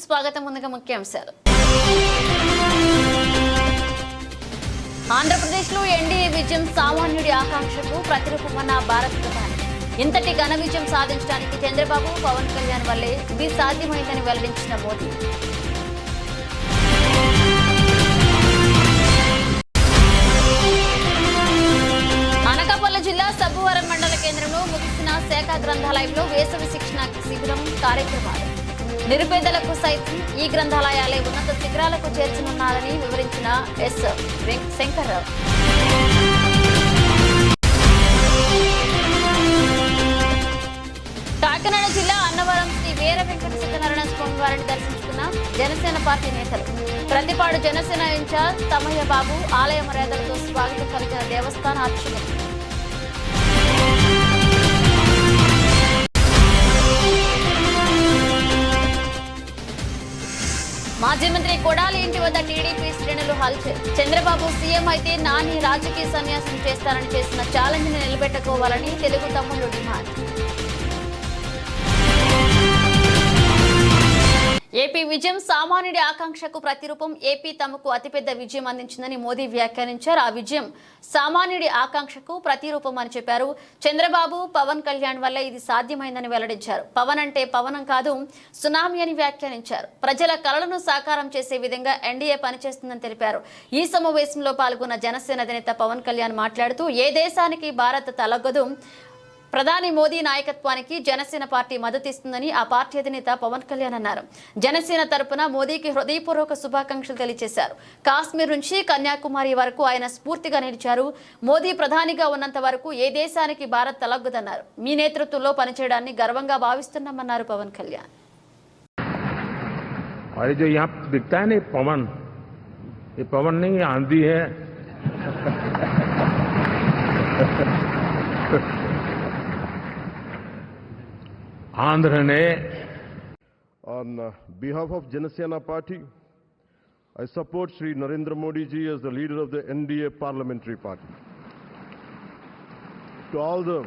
స్వాగతం. ముందుగా ముఖ్యాంశాలు. ఆంధ్రప్రదేశ్లో ఎన్డీఏ విజయం సామాన్యుడి ఆకాంక్షకు ప్రతిరూపమన్న భారత ప్రధాని. ఇంతటి ఘన విజయం సాధించడానికి చంద్రబాబు, పవన్ కళ్యాణ్ వల్లే ఇది సాధ్యమైందని వెల్లడించిన మోదీ. అనకాపల్లి జిల్లా సబ్బవరం మండల కేంద్రంలో ముగిసిన శాఖ గ్రంథాలయంలో వేసవి శిక్షణ శిబిరం కార్యక్రమాలు. నిరుపేదలకు సైతం ఈ గ్రంథాలయాలే ఉన్నత శిఖరాలకు చేర్చనున్నారని వివరించిన ఎస్ శంకర్రావు. కాకినాడ జిల్లా అన్నవరం శ్రీ వీర వెంకట సత్యనారాయణ స్వామి వారిని దర్శించుకున్న జనసేన పార్టీ నేతలు. ప్రతిపాడు జనసేన ఇన్ఛార్జ్ తమయ్య బాబు ఆలయ మర్యాదలతో స్వాగతం పలికిన దేవస్థాన అర్చకులు. మాజీ మంత్రి కొడాలి ఇంటి వద్ద టీడీపీ శ్రేణులు హల్చల్. చంద్రబాబు సీఎం అయితే నాని రాజకీయ సన్యాసం చేస్తారని చేసిన ఛాలెంజ్ ని నిలబెట్టుకోవాలని తెలుగు తమ్ముళ్లు డిమాండ్. ఏపీ విజయం సామాన్యుడి ఆకాంక్షకు ప్రతిరూపం. ఏపీ తమకు అతిపెద్ద విజయం అందించిందని మోదీ వ్యాఖ్యానించారు. ఆ విజయం సామాన్యుడి ఆకాంక్షకు ప్రతిరూపం అని చెప్పారు. చంద్రబాబు, పవన్ కళ్యాణ్ వల్ల ఇది సాధ్యమైందని వెల్లడించారు. పవన్ అంటే పవనం కాదు, సునామీ అని వ్యాఖ్యానించారు. ప్రజల కలలను సాకారం చేసే విధంగా ఎన్డీఏ పనిచేస్తుందని తెలిపారు. ఈ సమావేశంలో పాల్గొన్న జనసేన అధినేత పవన్ కళ్యాణ్ మాట్లాడుతూ ఏ దేశానికి భారత్ తలగ్గదు, ప్రధాని మోదీ నాయకత్వానికి జనసేన పార్టీ మద్దతిస్తుందని ఆ పార్టీ అధినేత పవన్ కళ్యాణ్ అన్నారు. జనసేన తరపున మోదీకి హృదయపూర్వక శుభాకాంక్షలు తెలియజేశారు. కాశ్మీర్ నుంచి కన్యాకుమారి వరకు ఆయన స్ఫూర్తిగా నిలిచారు. మోదీ ప్రధానిగా ఉన్నంత వరకు ఏ దేశానికి భారత్ తలగ్గదన్నారు. మీ నేతృత్వంలో పనిచేయడాన్ని గర్వంగా భావిస్తున్నామన్నారు Pawan Kalyan. Andhra ne on behalf of Janasena Party, I support Shri Narendra Modi ji as the leader of the NDA parliamentary party. To all the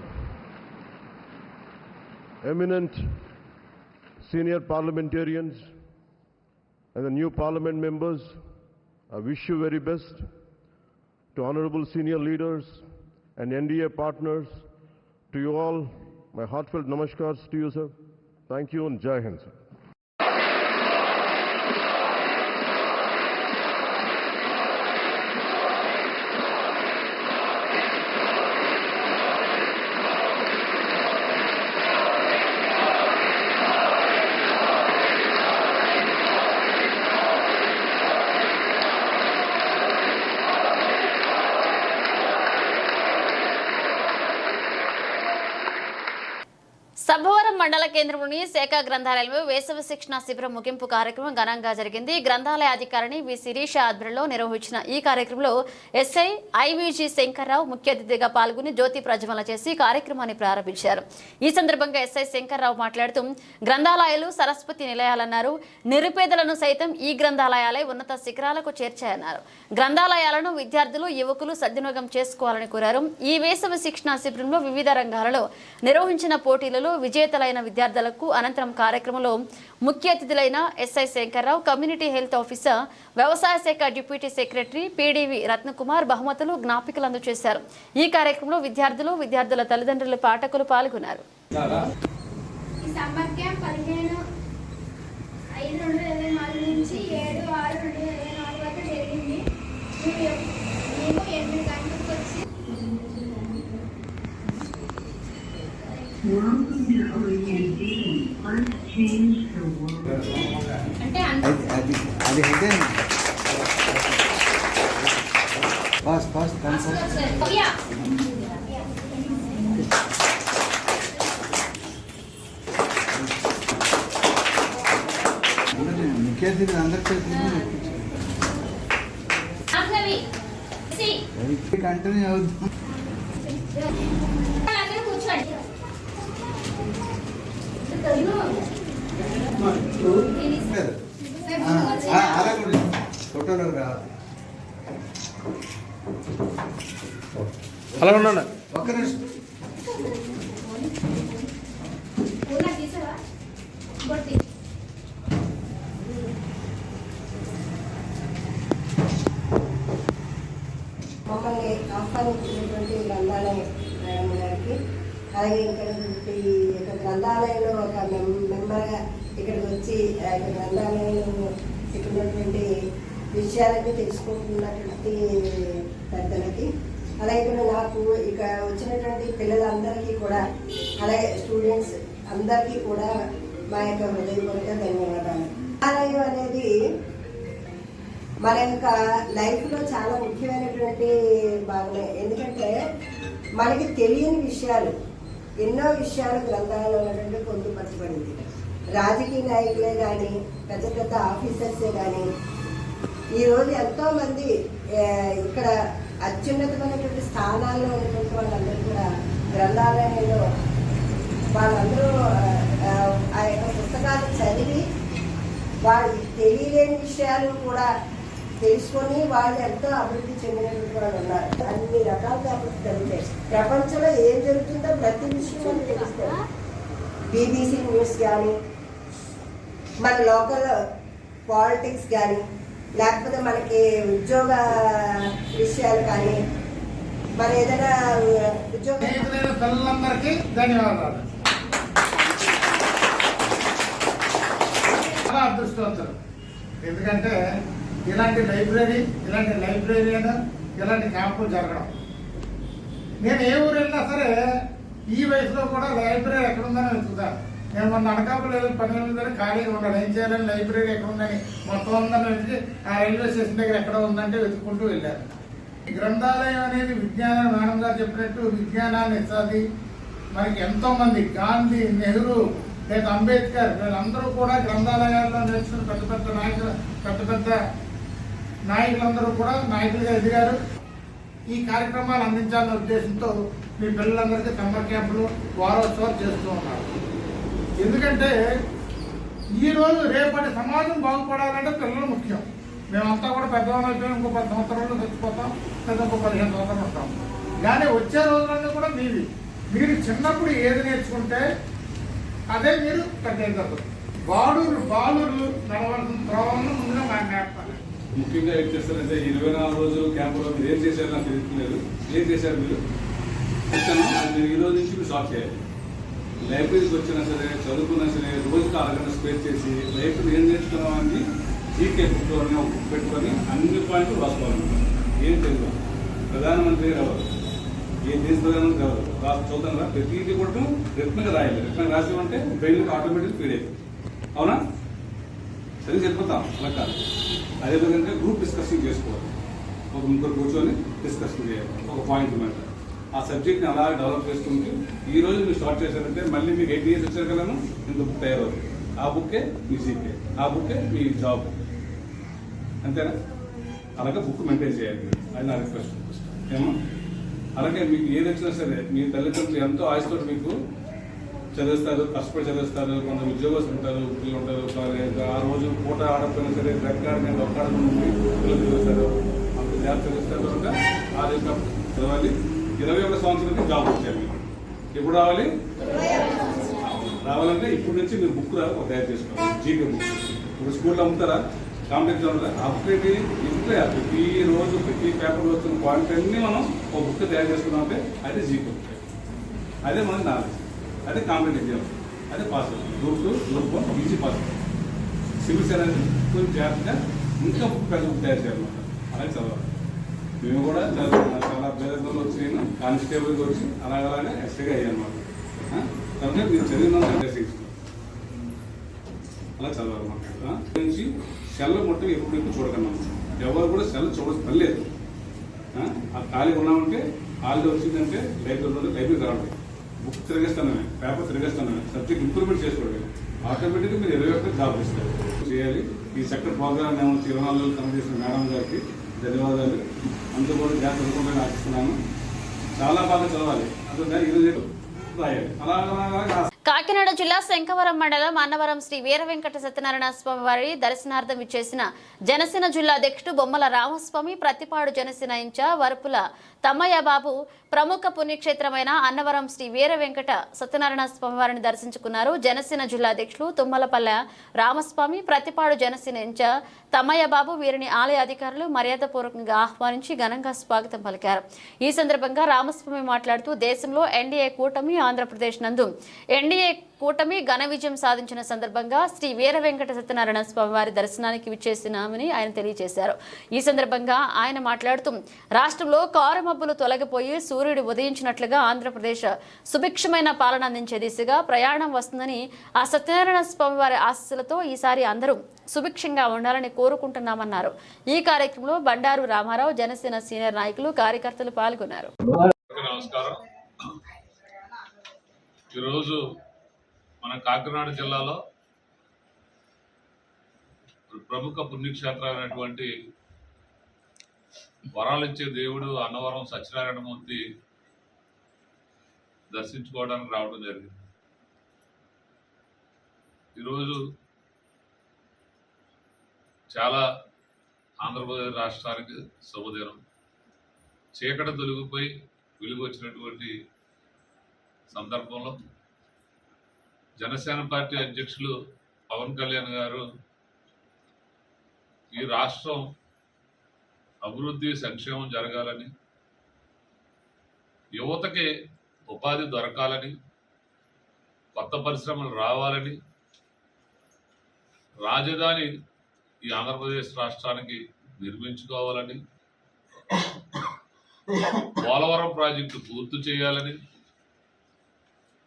eminent senior parliamentarians and the new parliament members, I wish you very best. To honorable senior leaders and NDA partners, to you all, my heartfelt namaskars to you, sir. Thank you and Jai Hind, sir. Sabbavaram మండల కేంద్రంలోని శాఖ గ్రంథాలయంలో వేసవి శిక్షణ శిబిరం ముగింపు కార్యక్రమం ఘనంగా జరిగింది. గ్రంథాలయ అధికారిని వి శిరీష ఆధ్వర్యంలో నిర్వహించిన ఈ కార్యక్రమంలో ఎస్ఐ ఐవీజీ శంకర్రావు ముఖ్య అతిథిగా పాల్గొని జ్యోతి ప్రజ్వలన చేసి కార్యక్రమాన్ని ప్రారంభించారు. ఈ సందర్భంగా ఎస్ఐ శంకర్రావు మాట్లాడుతూ గ్రంథాలయాలు సరస్వతి నిలయాలన్నారు. నిరుపేదలను సైతం ఈ గ్రంథాలయాలే ఉన్నత శిఖరాలకు చేర్చాయన్నారు. గ్రంథాలయాలను విద్యార్థులు, యువకులు సద్వినియోగం చేసుకోవాలని కోరారు. ఈ వేసవి శిక్షణ శిబిరంలో వివిధ రంగాలలో నిర్వహించిన పోటీలలో విజేతలైన విద్యార్థులకు అనంతరం కార్యక్రమంలో ముఖ్య అతిథులైన SI Shankar Rao, community health officer, వ్యవసాయ శాఖ డిప్యూటీ సెక్రటరీ పిడివి రత్నకుమార్ బహుమతులు, జ్ఞాపికలు అందజేశారు. ఈ కార్యక్రమంలో విద్యార్థులు, విద్యార్థుల తల్లిదండ్రులు, పాఠకులు పాల్గొన్నారు. కంటిన్యూ అవుతుంది. అలా ఉన్నాను. ఒక్క నిమిషం. ఆహ్వానించినటువంటి గ్రంథాలయ మేడం గారికి, అలాగే ఇక్కడ గ్రంథాలయంలో ఒక మెంబర్గా ఇక్కడికి వచ్చి గ్రంథాలయంలో ఇక్కడ ఉన్నటువంటి విషయాలన్నీ తెలుసుకుంటున్నటువంటి పెద్దలకి, అలాగే ఇక్కడ నాకు ఇక వచ్చినటువంటి పిల్లలందరికీ కూడా, అలాగే స్టూడెంట్స్ అందరికీ కూడా మా యొక్క హృదయపూర్వక ధన్యవాదాలు. గ్రంథాలయం అనేది మన యొక్క లైఫ్లో చాలా ముఖ్యమైనటువంటి భాగమే. ఎందుకంటే మనకి తెలియని విషయాలు, ఎన్నో విషయాలు గ్రంథాలలో ఉన్నటువంటి పొందుపరచబడింది. రాజకీయ నాయకులే కానీ, పెద్ద పెద్ద ఆఫీసర్సే కానీ, ఈరోజు ఎంతోమంది ఇక్కడ అత్యున్నతమైనటువంటి స్థానాల్లో ఉన్నటువంటి వాళ్ళందరూ కూడా గ్రంథాలయంలో వాళ్ళందరూ ఆ యొక్క పుస్తకాలు చదివి వాళ్ళు తెలియలేని విషయాలు కూడా తెలుసుకొని వాళ్ళు ఎంతో అభివృద్ధి చెందినటువంటి వాళ్ళు ఉన్నారు. అన్ని రకాలుగా అభివృద్ధి జరుగుతాయి. ప్రపంచంలో ఏం జరుగుతుందో ప్రతి విషయం మనకు తెలుస్తుంది. BBC న్యూస్ కానీ, మన లోకల్ పాలిటిక్స్ కానీ, లేకపోతే మనకి ఉద్యోగ విషయాలు కానీ, మన ఏదైనా ఉద్యోగ పిల్లలందరికీ ధన్యవాదాలు. చాలా అదృష్టవంతులు. ఎందుకంటే ఇలాంటి లైబ్రరీను ఇలాంటి క్యాంపులు జరగడం. నేను ఏ ఊరు వెళ్ళినా సరే ఈ వయసులో కూడా లైబ్రరీ ఎక్కడుందని వెతుకుతాను. నేను మొన్న అనకాపల్లి వెళ్ళి 18 ఖాళీగా ఉండాలి, ఏం చేయాలని లైబ్రరీ ఎక్కడ ఉందని మొత్తం ఉందని వెతికి ఆ రైల్వే స్టేషన్ దగ్గర ఎక్కడ ఉందంటే వెతుక్కుంటూ వెళ్ళాను. గ్రంథాలయం అనేది విజ్ఞానం, మేడం గారు చెప్పినట్టు విజ్ఞానాన్ని ఇస్తుంది. మనకి ఎంతోమంది గాంధీ, నెహ్రూ, లేదా అంబేద్కర్ వీళ్ళందరూ కూడా గ్రంథాలయాల్లో నేర్చుకుని పెద్ద పెద్ద నాయకులందరూ కూడా నాయకులుగా ఎదిగారు. ఈ కార్యక్రమాలు అందించాలనే ఉద్దేశంతో మీ పిల్లలందరికీ సమ్మర్ క్యాంపులు, వారోత్సవాలు చేస్తూ ఉన్నారు. ఎందుకంటే ఈరోజు రేపటి సమాజం బాగుపడాలంటే పిల్లలు ముఖ్యం. మేమంతా కూడా పెద్దవాళ్ళు అయిపోయి ఇంకో 10 సంవత్సరాలు చచ్చిపోతాం, లేదా ఇంకో 15 సంవత్సరాలు ఉంటాం. కానీ వచ్చే రోజులన్నీ కూడా మీరు చిన్నప్పుడు ఏది నేర్చుకుంటే అదే మీరు పెద్ద బాలురు నడవలసిన త్రోవలను ముందుగా మాట్లాడతారు. ముఖ్యంగా ఏం చేస్తారంటే 24 రోజులు క్యాంపులో మీరు ఏం చేశారు నాకు తెలియట్లేదు. ఏం చేశారు మీరు చెప్తాను. మీరు ఈ రోజు నుంచి మీరు స్టార్ట్ చేయాలి. లైబ్రరీకి వచ్చినా సరే, చదువుకున్నా సరే, రోజుకి అరగంట స్పేర్ చేసి లైబ్రరీ ఏం నేర్చుకున్నామని జీకే బుక్ ఒక బుక్ పెట్టుకొని అన్ని పాయింట్లు రాసుకోవాలి. ఏం తెలియదు. ప్రధానమంత్రి ఎవరు, ఏ దేశ ప్రధానమంత్రి ఎవరు చూద్దాం. ప్రతిదీ కూడా రిటర్న్గా రాయాలి. రిటర్న్ రాసామంటే బ్రెయిన్కి ఆటోమేటిక్ ఫీడ్ అయిపోతుంది. అవునా? సరే సరిపోతాం. అలా కాదు. అదేవిధంగా గ్రూప్ డిస్కషన్ చేసుకోవాలి. ఒక ముగ్గురు కూర్చొని డిస్కషన్ చేయాలి ఒక పాయింట్ మీద. ఆ సబ్జెక్ట్ని అలా డెవలప్ చేసుకుంటూ ఈ రోజు మీరు స్టార్ట్ చేశారంటే మళ్ళీ మీకు 8 years వచ్చారు కదా ఇంత బుక్ తయారవుతుంది. ఆ బుక్కే మీ జీకే, ఆ బుక్కే మీ జాబ్. అంతేనా? అలాగే బుక్ మెయింటైన్ చేయాలి. అది నా రిక్వెస్ట్. ఏమో అలాగే మీకు ఏది వచ్చినా సరే మీ తల్లిదండ్రులు ఎంతో ఆశతో మీకు చదివిస్తారు, కష్టపడి చదివిస్తారు. కొంత ఉద్యోగస్తులు ఉంటారు, పిల్లలు ఉంటారు. ఆ రోజు పూట ఆడకపోయినా సరే రెక్కాడ మీద ఒక్కడ పిల్లలు చదివిస్తారు, అంత జాబ్ చదివిస్తారు. కనుక ఆ యొక్క చదవాలి. 21 సంవత్సరాలకి జాబ్ వచ్చారు. మీకు ఎప్పుడు రావాలంటే ఇప్పటి నుంచి మీరు బుక్ తయారు చేసుకోవాలి. జీకే బుక్ ఇప్పుడు స్కూల్లో అమ్ముతారా, కాంపిటేషన్ ఆ బుక్ ఏంటి? ఇంట్లో ప్రతి రోజు ప్రతి పేపర్లో వచ్చిన పాయింట్ అన్ని మనం ఒక బుక్ తయారు చేసుకున్నామంటే అదే జీకే బుక్. అదే మనకి నాలెడ్జ్, అదే కాంపిటేటివ్ ఎగ్జామ్, అదే పాస్ అవుతుంది. గ్రూప్ 2, గ్రూప్ 1 ఈజీ పాస్ అవుతుంది. సివిల్స్ అనేది కొంచెం జాగ్రత్తగా ఇంకా బుక్ పెద్ద బుక్ తయారు చేయాలన్నమాట. అలాగే చదవాలి. మేము కూడా చాలా పేదలు వచ్చి నేను కానిస్టేబుల్కి వచ్చి అలాగే ఎస్ఐగా అయ్యానమాట. కనుక మీరు చదివినంత అలా చదవాలన్నమాట. నుంచి సెల్ మొత్తం ఎప్పుడు చూడకన్నా ఎవరు కూడా సెల్ చూడాల్సిన పని లేదు. ఆ ఖాళీ ఉన్నామంటే హాలిడే వచ్చిందంటే లైబ్రరీ రావడం, బుక్ తిరిగేస్తానమే, పేపర్ తిరిగేస్తానమే, సబ్జెక్ట్ ఇంప్రూవ్మెంట్ చేసుకోవడం. ఆటోమేటిక్గా మీరు 21 జాబ్ ఇస్తారు చేయాలి. ఈ సెక్టర్ ప్రోగ్రామ్ ఏమొచ్చి 24 కమిటీ చేసిన మేడం గారికి ధన్యవాదాలు. అందరూ కూడా జాగ్రత్త చదువుకుంటాను ఆశిస్తున్నాను. చాలా బాగా చదవాలి. అదే ఈరోజు రాయాలి. అలా కాకినాడ జిల్లా శంఖవరం మండలం అన్నవరం శ్రీ వీర వెంకట సత్యనారాయణ స్వామి వారి దర్శనార్థం ఇచ్చేసిన జనసేన జిల్లా అధ్యక్షుడు బొమ్మల రామస్వామి, ప్రతిపాడు జనసేన ఇన్ఛార్జ్ వరపుల తమ్మయ్య బాబు ప్రముఖ పుణ్యక్షేత్రమైన అన్నవరం శ్రీ వీర వెంకట సత్యనారాయణ స్వామి వారిని దర్శించుకున్నారు. జనసేన జిల్లా అధ్యక్షులు తుమ్మలపల్లె రామస్వామి, ప్రతిపాడు జనసేన ఇన్ఛార్జ్ తమ్మయ్య బాబు వీరిని ఆలయ అధికారులు మర్యాదపూర్వకంగా ఆహ్వానించి ఘనంగా స్వాగతం పలికారు. ఈ సందర్భంగా రామస్వామి మాట్లాడుతూ దేశంలో ఎన్డీఏ కూటమి ఆంధ్రప్రదేశ్ నందు ఎన్డీఏ కూటమి ఘన విజయం సాధించిన సందర్భంగా శ్రీ వీర వెంకట సత్యనారాయణ స్వామి వారి దర్శనానికి విచ్చేసినామని ఆయన తెలియజేశారు. ఈ సందర్భంగా ఆయన మాట్లాడుతూ రాష్ట్రంలో కారు మబ్బులు తొలగిపోయి సూర్యుడు ఉదయించినట్లుగా ఆంధ్రప్రదేశ్ సుభిక్షమైన పాలన అందించే దిశగా ప్రయాణం వస్తుందని, ఆ సత్యనారాయణ స్వామి వారి ఆశీస్సులతో ఈసారి అందరూ సుభిక్షంగా ఉండాలని కోరుకుంటున్నామన్నారు. ఈ కార్యక్రమంలో బండారు రామారావు, జనసేన సీనియర్ నాయకులు, కార్యకర్తలు పాల్గొన్నారు. నమస్కారం. ఈరోజు మన కాకినాడ జిల్లాలో ప్రముఖ పుణ్యక్షేత్రమైనటువంటి వరాలిచ్చే దేవుడు అన్నవరం సత్యనారాయణమూర్తి దర్శించుకోవడానికి రావడం జరిగింది. ఈరోజు చాలా ఆంధ్రప్రదేశ్ రాష్ట్రానికి శుభదినం. చీకటి తొలగిపోయి వెలుగు వచ్చినటువంటి సందర్భంలో జనసేన పార్టీ అధ్యక్షులు పవన్ కళ్యాణ్ గారు ఈ రాష్ట్రం అభివృద్ధి సంక్షేమం జరగాలని, యువతకి ఉపాధి దొరకాలని, కొత్త పరిశ్రమలు రావాలని, రాజధాని ఈ ఆంధ్రప్రదేశ్ రాష్ట్రానికి నిర్మించుకోవాలని, పోలవరం ప్రాజెక్టు పూర్తి చేయాలని,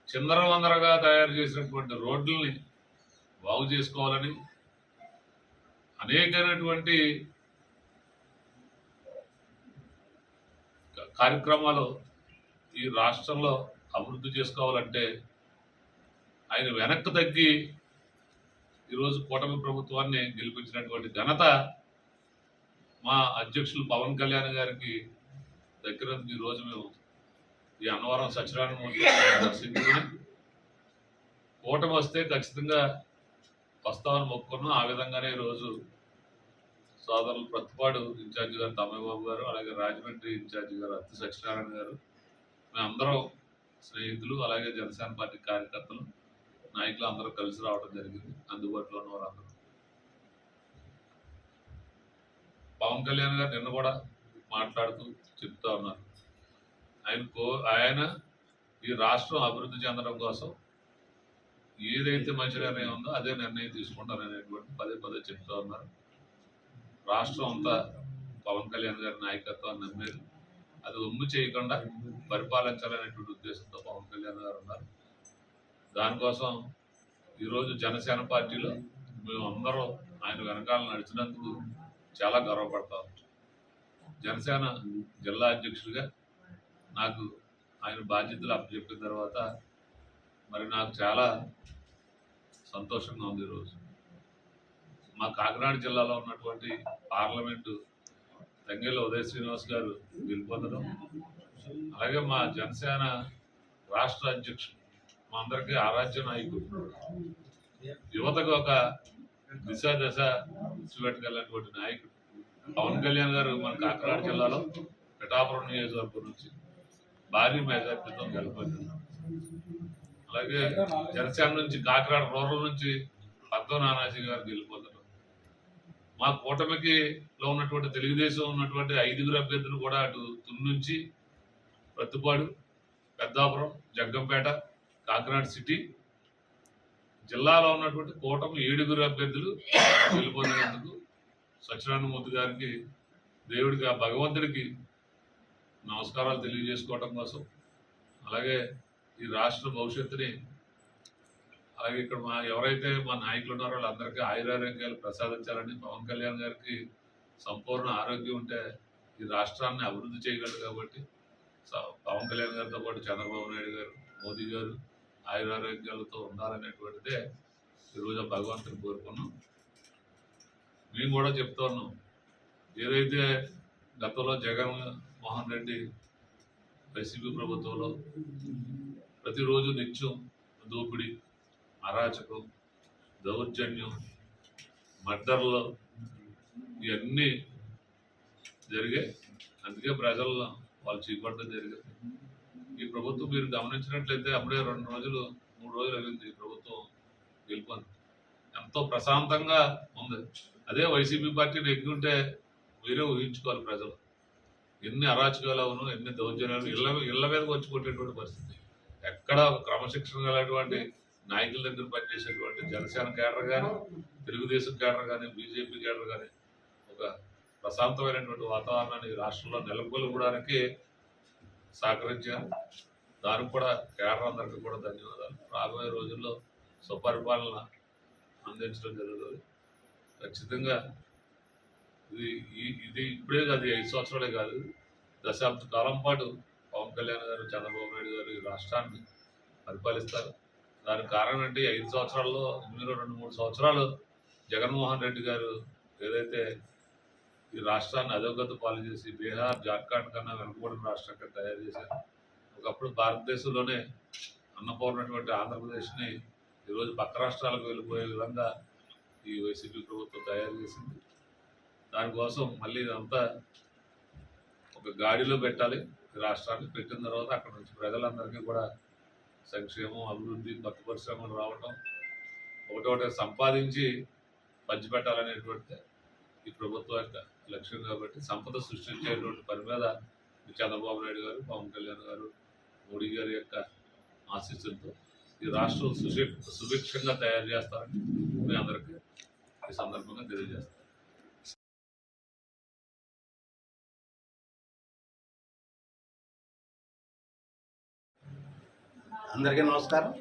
చిందరవందరగా తయారు చేసినటువంటి రోడ్లని బాగు చేసుకోవాలని, అనేకమైనటువంటి కార్యక్రమాలు ఈ రాష్ట్రంలో అభివృద్ధి చేసుకోవాలంటే ఆయన వెనక్కి తగ్గి ఈరోజు కూటమి ప్రభుత్వాన్ని గెలిపించినటువంటి ఘనత మా అధ్యక్షులు పవన్ కళ్యాణ్ గారికి దగ్గర ఈరోజు మేము ఈ అన్నవరం సత్యనారాయణమూర్తి దర్శించుకుని కూటమి వస్తే ఖచ్చితంగా వస్తామని మొక్కుకున్నాం. ఆ విధంగానే ఈరోజు సోదరులు ప్రతిపాడు ఇన్ఛార్జి గారు తమ్మయ్య బాబు గారు, అలాగే రాజమండ్రి ఇన్ఛార్జి గారు అత్తి సత్యనారాయణ గారు, మేమందరం స్నేహితులు, అలాగే జనసేన పార్టీ కార్యకర్తలు, నాయకులు అందరూ కలిసి రావడం జరిగింది. అందుబాటులో ఉన్న వారందరూ. పవన్ కళ్యాణ్ గారు నిన్న కూడా మాట్లాడుతూ చెప్తా ఉన్నారు, ఆయన ఈ రాష్ట్రం అభివృద్ధి చెందడం కోసం ఏదైతే మంచి నిర్ణయం ఉందో అదే నిర్ణయం తీసుకుంటారనేటువంటి పదే పదే చెప్తా ఉన్నారు. రాష్ట్రం అంతా పవన్ కళ్యాణ్ గారి నాయకత్వాన్ని నమ్మేది, అది ఒమ్ము చేయకుండా పరిపాలించాలనేటువంటి ఉద్దేశంతో పవన్ కళ్యాణ్ గారు ఉన్నారు. దానికోసం ఈరోజు జనసేన పార్టీలో మేము అందరం ఆయన వెనకాల నడిచినందుకు చాలా గర్వపడతా ఉంటాం. జనసేన జిల్లా అధ్యక్షుడిగా నాకు ఆయన బాధ్యతలు అప్పచెప్పిన తర్వాత మరి నాకు చాలా సంతోషంగా ఉంది. ఈరోజు మా కాకినాడ జిల్లాలో ఉన్నటువంటి పార్లమెంటు తంగెళ్ళ ఉదయ శ్రీనివాస్ గారు గెలుపొందడం, అలాగే మా జనసేన రాష్ట్ర అధ్యక్షుడు, మా అందరికీ ఆరాధ్య నాయకుడు, యువతకు ఒక దిశ దశ చూపెట్టగలిగినటువంటి నాయకుడు పవన్ కళ్యాణ్ గారు మన కాకినాడ జిల్లాలో పిఠాపురం నియోజకవర్గం నుంచి భారీ మెజార్టీతో గెలుపొందారు. అలాగే జనసేన నుంచి కాకినాడ రూరల్ నుంచి పద్మ నానాజీ గారు గెలుపొందడం, మా కూటమికి లో ఉన్నటువంటి తెలుగుదేశం ఉన్నటువంటి 5 అభ్యర్థులు కూడా అటు తుని నుంచి ప్రతిపాడు, పెద్దాపురం, జగ్గంపేట, కాకినాడ సిటీ జిల్లాలో ఉన్నటువంటి కూటమి 7 అభ్యర్థులు గెలుపొందినందుకు సత్యనారాయణమూర్తి గారికి, దేవుడికి, ఆ భగవంతుడికి నమస్కారాలు తెలియజేసుకోవడం కోసం, అలాగే ఈ రాష్ట్ర భవిష్యత్తుని, అలాగే ఇక్కడ ఎవరైతే మా నాయకులు ఉన్నారో వాళ్ళందరికీ ఆయురారోగ్యాలు ప్రసాదించాలని, పవన్ కళ్యాణ్ గారికి సంపూర్ణ ఆరోగ్యం ఉంటే ఈ రాష్ట్రాన్ని అభివృద్ధి చేయగలరు కాబట్టి పవన్ కళ్యాణ్ గారితో పాటు చంద్రబాబు నాయుడు గారు, మోదీ గారు ఆయురారోగ్యాలతో ఉండాలనేటువంటిదే ఈరోజు భగవంతుని కోరుకున్నాం. మేము కూడా చెప్తా ఉన్నాం, ఏదైతే గతంలో జగన్మోహన్ రెడ్డి వైసీపీ ప్రభుత్వంలో ప్రతిరోజు నిత్యం దోపిడీ, అరాచకం, దౌర్జన్యం, మర్డర్లు ఇవన్నీ జరిగాయి. అందుకే ప్రజల్లో వాళ్ళు చీపడడం జరిగింది. ఈ ప్రభుత్వం మీరు గమనించినట్లయితే అప్పుడే 2 రోజులు 3 రోజులు అయింది ఈ ప్రభుత్వం వెళ్ళిపోయింది. ఎంతో ప్రశాంతంగా ఉంది. అదే వైసీపీ పార్టీని ఎగ్గుంటే మీరే ఊహించుకోవాలి ప్రజలు ఎన్ని అరాచకాలు అవును, ఎన్ని దౌర్జన్యాలు, ఇళ్ల మీదకి వచ్చి కొట్టేటువంటి పరిస్థితి. ఎక్కడ క్రమశిక్షణ గలటువంటి నాయకుల దగ్గర పనిచేసేటువంటి జనసేన కేడర్ కానీ, తెలుగుదేశం కేడర్ కానీ, బీజేపీ కేడర్ కానీ ఒక ప్రశాంతమైనటువంటి వాతావరణాన్ని రాష్ట్రంలో నెలకొల్పడానికి సహకరించారు. దానికి కూడా కేడర్ అందరికీ కూడా ధన్యవాదాలు. రాబోయే రోజుల్లో సుపరిపాలన అందించడం జరుగుతుంది. ఖచ్చితంగా ఇది ఇప్పుడే కాదు, 5 సంవత్సరాలే కాదు, దశాబ్ద కాలం పాటు పవన్ కళ్యాణ్ గారు, చంద్రబాబు నాయుడు గారు ఈ రాష్ట్రాన్ని పరిపాలిస్తారు. దానికి కారణం అంటే 5 సంవత్సరాల్లో ఇందులో 2-3 సంవత్సరాలు జగన్మోహన్ రెడ్డి గారు ఏదైతే ఈ రాష్ట్రాన్ని అధోగతి పాలు చేసి బీహార్, జార్ఖండ్ కన్నా వెనుకబడిన రాష్ట్రంగా తయారు చేశారు. ఒకప్పుడు భారతదేశంలోనే అన్నపూర్ణటువంటి ఆంధ్రప్రదేశ్ని ఈరోజు పక్క రాష్ట్రాలకు వెళ్ళిపోయే విధంగా ఈ వైసీపీ ప్రభుత్వం తయారు చేసింది. దానికోసం మళ్ళీ ఇదంతా ఒక గాడిలో పెట్టాలి. ఈ రాష్ట్రాన్ని పెట్టిన తర్వాత అక్కడ నుంచి ప్రజలందరికీ కూడా సంక్షేమం, అభివృద్ధి, కొత్త పరిశ్రమలు రావటం, ఒకటొకటి సంపాదించి పంచిపెట్టాలనేటువంటి ఈ ప్రభుత్వం యొక్క లక్ష్యం. కాబట్టి సంపద సృష్టించేటువంటి పని మీద చంద్రబాబు నాయుడు గారు, పవన్ కళ్యాణ్ గారు, మోడీ గారి యొక్క ఆశీస్సులతో ఈ రాష్ట్రం సుభిక్షంగా తయారు చేస్తారని మీ అందరికీ ఈ సందర్భంగా తెలియజేస్తాను. అందరికీ నమస్కారం.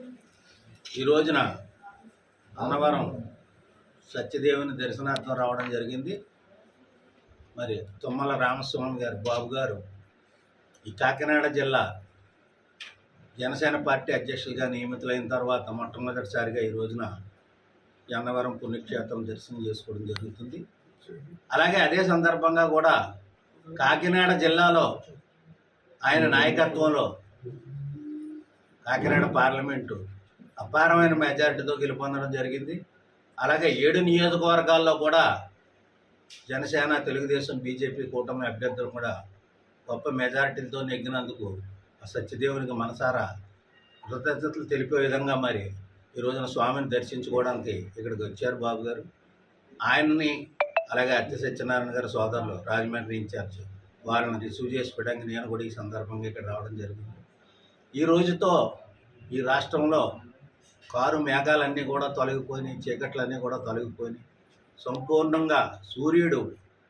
ఈ రోజున అన్నవరం సత్యదేవుని దర్శనార్థం రావడం జరిగింది. మరి తుమ్మల రామస్వామి గారు బాబు గారు ఈ కాకినాడ జిల్లా జనసేన పార్టీ అధ్యక్షులుగా నియమితులైన తర్వాత మొట్టమొదటిసారిగా ఈ రోజున అన్నవరం పుణ్యక్షేత్రం దర్శనం చేసుకోవడం జరుగుతుంది. అలాగే అదే సందర్భంగా కూడా కాకినాడ జిల్లాలో ఆయన నాయకత్వంలో కాకినాడ పార్లమెంటు అపారమైన మెజారిటీతో గెలుపొందడం జరిగింది. అలాగే 7 నియోజకవర్గాల్లో కూడా జనసేన, తెలుగుదేశం, బీజేపీ కూటమి అభ్యర్థులు కూడా గొప్ప మెజారిటీలతో నెగ్గినందుకు సత్యదేవునికి మనసారా కృతజ్ఞతలు తెలిపే విధంగా మరి ఈ రోజున స్వామిని దర్శించుకోవడానికి ఇక్కడికి వచ్చారు బాబు గారు. ఆయన్ని అలాగే అత్తి సత్యనారాయణ గారి సోదరులు రాజమండ్రి ఇన్ఛార్జ్ వారిని రిసీవ్ చేసి పెట్టడానికి నేను కూడా ఈ సందర్భంగా ఇక్కడ రావడం జరిగింది. ఈ రోజుతో ఈ రాష్ట్రంలో కారు మేఘాలన్నీ కూడా తొలగిపోయినాయి, చీకట్లన్నీ కూడా తొలగిపోయినాయి. సంపూర్ణంగా సూర్యుడు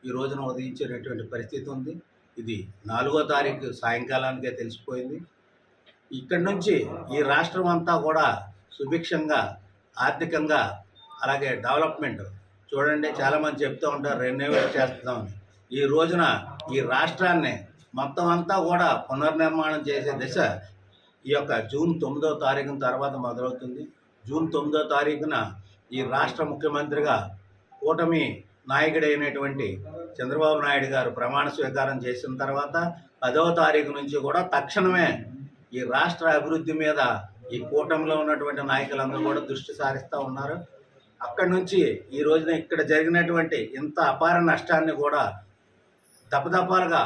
ఈ రోజున ఉదయించేటటువంటి పరిస్థితి ఉంది. ఇది 4వ తారీఖు సాయంకాలానికే తెలిసిపోయింది. ఇక్కడి నుంచి ఈ రాష్ట్రం అంతా కూడా సుభిక్షంగా, ఆర్థికంగా, అలాగే డెవలప్మెంట్ చూడండి. చాలామంది చెప్తూ ఉంటారు రెన్యూవేట్ చేస్తామని. ఈ రోజున ఈ రాష్ట్రాన్ని మొత్తం అంతా కూడా పునర్నిర్మాణం చేసే దిశ ఈ యొక్క జూన్ 9వ తారీఖున తర్వాత మొదలవుతుంది. జూన్ 9వ తారీఖున ఈ రాష్ట్ర ముఖ్యమంత్రిగా కూటమి నాయకుడైనటువంటి చంద్రబాబు నాయుడు గారు ప్రమాణ స్వీకారం చేసిన తర్వాత 10వ తారీఖు నుంచి కూడా తక్షణమే ఈ రాష్ట్ర అభివృద్ధి మీద ఈ కూటమిలో ఉన్నటువంటి నాయకులందరూ కూడా దృష్టి సారిస్తూ ఉన్నారు. అక్కడి నుంచి ఈ రోజున ఇక్కడ జరిగినటువంటి ఇంత అపార నష్టాన్ని కూడా దపదపాలుగా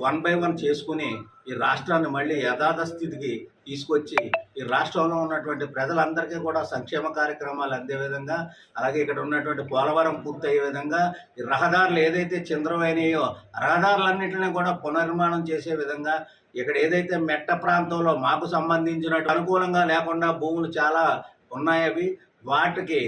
1 by 1 చేసుకుని ఈ రాష్ట్రాన్ని మళ్ళీ యథార్థ స్థితికి తీసుకొచ్చి ఈ రాష్ట్రంలో ఉన్నటువంటి ప్రజలందరికీ కూడా సంక్షేమ కార్యక్రమాలు అందే విధంగా, అలాగే ఇక్కడ ఉన్నటువంటి పోలవరం పూర్తయ్యే విధంగా, ఈ రహదారులు ఏదైతే చింద్రమైనాయో రహదారులన్నింటినీ కూడా పునర్నిర్మాణం చేసే విధంగా, ఇక్కడ ఏదైతే మెట్ట ప్రాంతంలో మాకు సంబంధించినట్టు అనుకూలంగా లేకుండా భూములు చాలా ఉన్నాయి, అవి వాటికి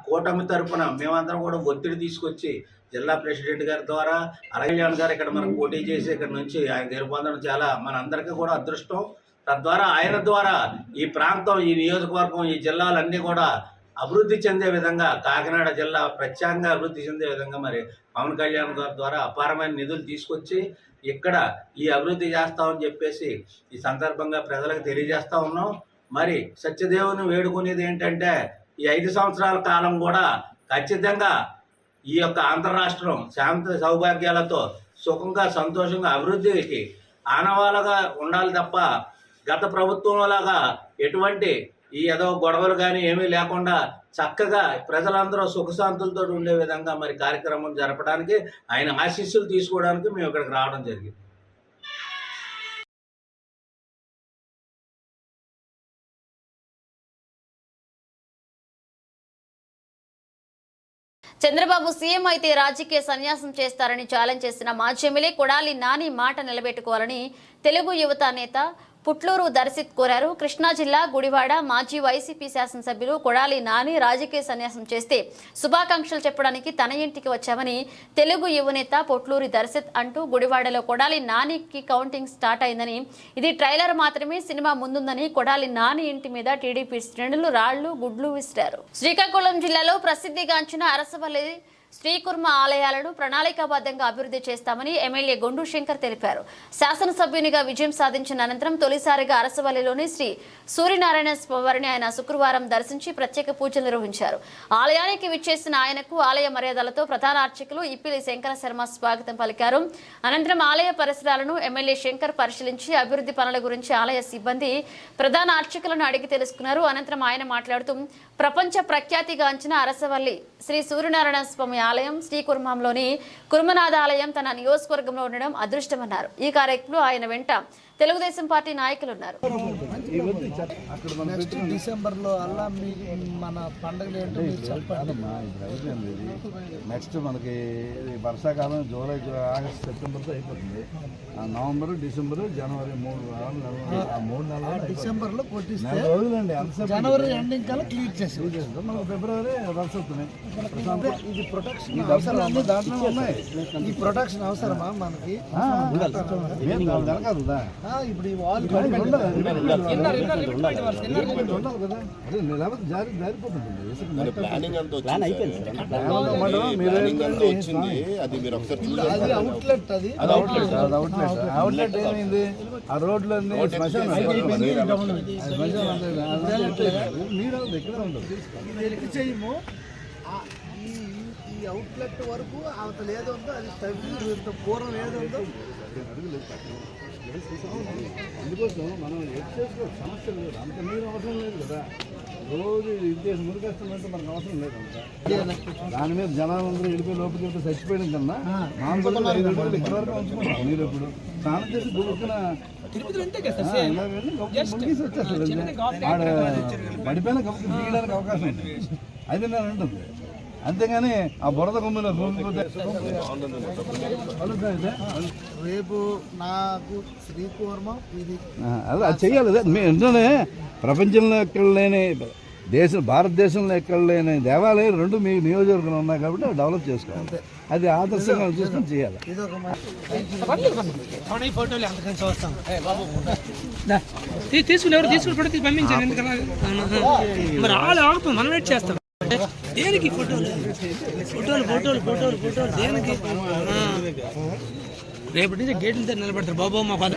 కూటమి తరఫున మేమందరం కూడా ఒత్తిడి తీసుకొచ్చి జిల్లా ప్రెసిడెంట్ గారి ద్వారా కళ్యాణ్ గారు ఇక్కడ మనకు పోటీ చేసి ఇక్కడ నుంచి ఆయన గెలుపొందడం చాలా మనందరికీ కూడా అదృష్టం. తద్వారా ఆయన ద్వారా ఈ ప్రాంతం, ఈ నియోజకవర్గం, ఈ జిల్లాలన్నీ కూడా అభివృద్ధి చెందే విధంగా, కాకినాడ జిల్లా ప్రత్యేకంగా అభివృద్ధి చెందే విధంగా మరి పవన్ కళ్యాణ్ గారి ద్వారా అపారమైన నిధులు తీసుకొచ్చి ఇక్కడ ఈ అభివృద్ధి చేస్తామని చెప్పేసి ఈ సందర్భంగా ప్రజలకు తెలియజేస్తూ ఉన్నాం. మరి సత్యదేవుని వేడుకునేది ఏంటంటే ఈ 5 సంవత్సరాల కాలం కూడా ఖచ్చితంగా ఈ యొక్క ఆంధ్ర రాష్ట్రం శాంతి సౌభాగ్యాలతో సుఖంగా, సంతోషంగా, అభివృద్ధికి ఆనవాలుగా ఉండాలి తప్ప గత ప్రభుత్వంలాగా ఎటువంటి ఈ ఏదో గొడవలు కానీ ఏమీ లేకుండా చక్కగా ప్రజలందరూ సుఖశాంతులతో ఉండే విధంగా మరి కార్యక్రమం జరపడానికి ఆయన ఆశీస్సులు తీసుకోవడానికి మేము ఇక్కడికి రావడం జరిగింది. చంద్రబాబు సీఎం అయితే రాజకీయ సన్యాసం చేస్తారని ఛాలెంజ్ చేసిన మాజీ ఎమ్మెల్యే కొడాలి నాని మాట నిలబెట్టుకోవాలని తెలుగు యువత నేత పుట్లూరు దర్శిత్ కోరారు. కృష్ణా జిల్లా గుడివాడ మాజీ వైసీపీ శాసనసభ్యులు కొడాలి నాని రాజకీయ సన్యాసం చేస్తే శుభాకాంక్షలు చెప్పడానికి తన ఇంటికి వచ్చామని తెలుగు యువనేత పుట్లూరి దర్శిత్ అంటూ గుడివాడలో కొడాలి నానికి కౌంటింగ్ స్టార్ట్ అయిందని, ఇది ట్రైలర్ మాత్రమే, సినిమా ముందుందని కొడాలి నాని ఇంటి మీద టీడీపీ శ్రేణులు రాళ్లు గుడ్లు విసిరారు. శ్రీకాకుళం జిల్లాలో ప్రసిద్ధిగాంచిన అరసవల్లి శ్రీకుర్మ ఆలయాలను ప్రణాళికాబద్ధంగా అభివృద్ధి చేస్తామని ఎమ్మెల్యే గొండు శంకర్ తెలిపారు. శాసనసభ్యునిగా విజయం సాధించిన అనంతరం తొలిసారిగా అరసవల్లిలోని శ్రీ సూర్యనారాయణ స్వామివారిని ఆయన శుక్రవారం దర్శించి ప్రత్యేక పూజలు నిర్వహించారు. ఆలయానికి విచ్చేసిన ఆయనకు ఆలయ మర్యాదలతో ప్రధాన అర్చకులు ఇప్పిలి శంకర శర్మ స్వాగతం పలికారు. అనంతరం ఆలయ పరిసరాలను ఎమ్మెల్యే శంకర్ పరిశీలించి అభివృద్ధి పనుల గురించి ఆలయ సిబ్బంది ప్రధాన అర్చకులను అడిగి తెలుసుకున్నారు. అనంతరం ఆయన మాట్లాడుతూ ప్రపంచ ప్రఖ్యాతిగాంచిన అరసవల్లి శ్రీ సూర్యనారాయణ స్వామి ఆలయం శ్రీకుర్మంలోని కుర్మనాథ ఆలయం తన నియోజకవర్గంలో ఉండడం అదృష్టమన్నారు. ఈ కార్యక్రమంలో ఆయన వెంట తెలుగుదేశం పార్టీ నాయకులు ఉన్నారు. నెక్స్ట్ డిసెంబర్లో అలా మన పండుగలు ఏంటో మీరు చెప్పండి. నెక్స్ట్ మనకి వర్షాకాలం జూలై ఆగస్ట్ సెప్టెంబర్తో అయిపోతుంది. నవంబర్ డిసెంబర్ జనవరి 3 నెలలు డిసెంబర్లో కొట్టిస్తే రోజులండి. జనవరి ఎండింగ్ కల్లా క్లియర్ చేసి మనకు ఫిబ్రవరి వర్షం వస్తున్నాయి. ఇది ప్రొటెక్షన్ అవసరం అన్ని దాంట్లో ఉన్నాయి. ఈ ప్రొటెక్షన్ అవసరమా మనకి? జరగదుదా ఇప్పుడు ఈ వాల్ ఉండాలి కదా, అదే లేకపోతే జారిపోతుంది. అది అవుట్లెట్, అది అవుట్లెట్ ఏమైంది? ఆ రోడ్లన్నీ నీరు ఎక్కడ ఉండదు. వెనక్కి చేయము. ఈ అవుట్లెట్ వరకు అవతల ఏదో ఉందో అది తగ్గి పూర్వం ఏదో ఉందో అందుకోసం మనం ఎడ్ చేసుకో సమస్య లేదు. అంత నీరు అవసరం లేదు కదా. రోజు ఇది మురికేస్తుందంటే మనకు అవసరం లేదు. అంత దాని మీద జనాలందరూ వెళ్ళిపోయి లోపలికి చచ్చిపోయడం కన్నా మామూలుగా 5 అడుగులు ఇక్కడ వరకు ఉంచుకుంటాం. నీరు ఎప్పుడు స్నానం చేసి గుడికిన మునిగేసి వచ్చేస్తుంది. ఆడ పడిపోయిన కప్పుకి దిగడానికి అవకాశం ఉంటుంది. అది నేను ఉంటుంది. అంతేగాని ఆ బురద కొమ్ములో రేపు నాకు శ్రీకూర్మం ఇది అదే అది చెయ్యాలి. మీ ఇంట్లోనే ప్రపంచంలో ఎక్కడ లేని భారతదేశంలో ఎక్కడ లేని దేవాలయాలు 2 మీ నియోజకవర్గంలో ఉన్నాయి కాబట్టి అవి డెవలప్ చేసుకోవాలి. అది ఆదర్శంగా చూసుకొని చేయాలి. తీసుకుని ఎవరు తీసుకుని పంపించాను. ఎందుకలా మరి వాళ్ళు ఆగుతుంది, మనం వెయిట్ చేస్తాం. దేనికి ఫోటోలు ఫోటోలు ఫోటోలు ఫోటోలు ఫోటోలు దేనికి? రేపటి నుంచి గేట్ల దగ్గర నిలబెడతారు. బాబు మా పద